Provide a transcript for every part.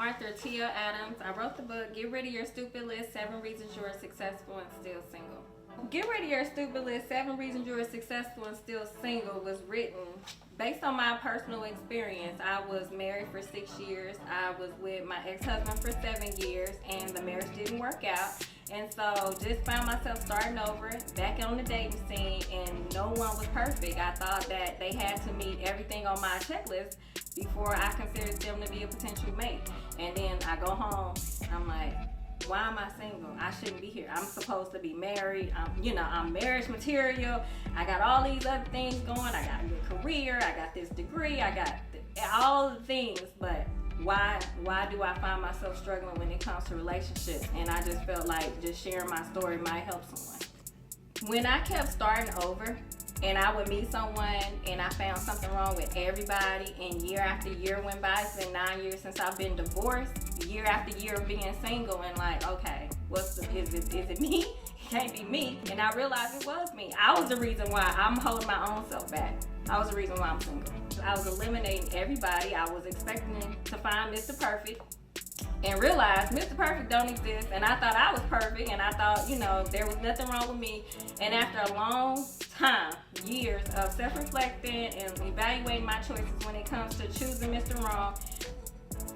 Arthur Tia Adams. I wrote the book, Get Rid of Your Stupid List, 7 Reasons You Are Successful and Still Single. Get Rid of Your Stupid List, 7 Reasons You Are Successful and Still Single was written based on my personal experience. I was married for 6 years. I was with my ex-husband for 7 years, and the marriage didn't work out. And so just found myself starting over, back on the dating scene, and no one was perfect. I thought that they had to meet everything on my checklist before I considered them to be a potential mate. And then I go home, and I'm like, why am I single? I shouldn't be here. I'm supposed to be married. I'm marriage material. I got all these other things going. I got a good career. I got this degree. I got all the things, but why do I find myself struggling when it comes to relationships? And I just felt like just sharing my story might help someone. When I kept starting over and I would meet someone and I found something wrong with everybody, and year after year went by, it's been 9 years since I've been divorced, year after year of being single, and like, okay, is it me? It can't be me. And I realized it was me. I was the reason why I'm holding my own self back. I was the reason why I'm single. I was eliminating everybody. I was expecting to find Mr. Perfect and realized Mr. Perfect don't exist. And I thought I was perfect, and I thought, there was nothing wrong with me. And after a long time, years of self-reflecting and evaluating my choices when it comes to choosing Mr. Wrong,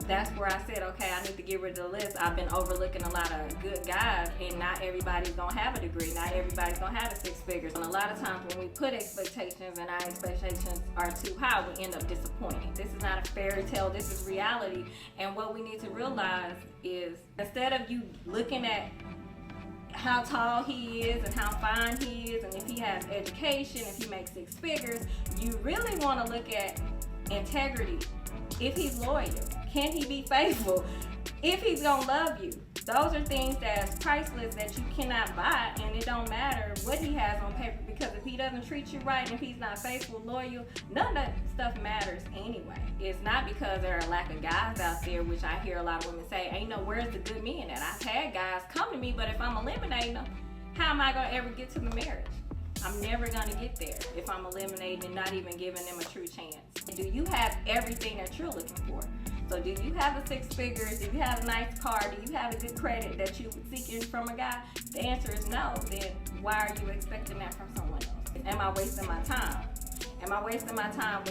that's where I said, okay, I need to get rid of the list. I've been overlooking a lot of good guys, and not everybody's gonna have a degree. Not everybody's gonna have the 6 figures. And a lot of times when we put expectations and our expectations are too high, we end up disappointing. This is not a fairy tale, this is reality. And what we need to realize is, instead of you looking at how tall he is and how fine he is and if he has education, if he makes 6 figures, you really wanna look at integrity. If he's loyal, can he be faithful? If he's gonna love you. Those are things that's priceless that you cannot buy, and it don't matter what he has on paper, because if he doesn't treat you right and if he's not faithful, loyal, none of that stuff matters anyway. It's not because there are a lack of guys out there, which I hear a lot of women say, ain't no, where's the good men at? I've had guys come to me, but if I'm eliminating them, how am I gonna ever get to the marriage? I'm never gonna get there if I'm eliminating and not even giving them a true chance. Do you have everything that you're looking for? So do you have the 6 figures? Do you have a nice car? Do you have a good credit that you're seeking from a guy? The answer is no. Then why are you expecting that from someone else? Am I wasting my time? Am I wasting my time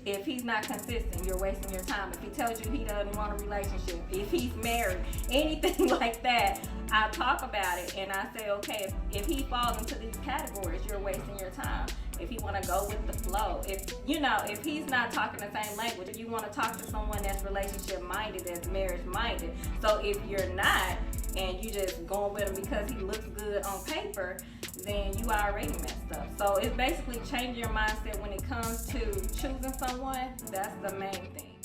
if he's not consistent, you're wasting your time. If he tells you he doesn't want a relationship, if he's married, anything like that, I talk about it and I say, okay, if he falls into these categories, you're wasting your time. If you want to go with the flow, if he's not talking the same language, you want to talk to someone that's relationship minded, that's marriage minded. So if you're not, and you just going with him because he looks good on paper, then you already messed up. So it's basically changing your mindset when it comes to choosing someone. That's the main thing.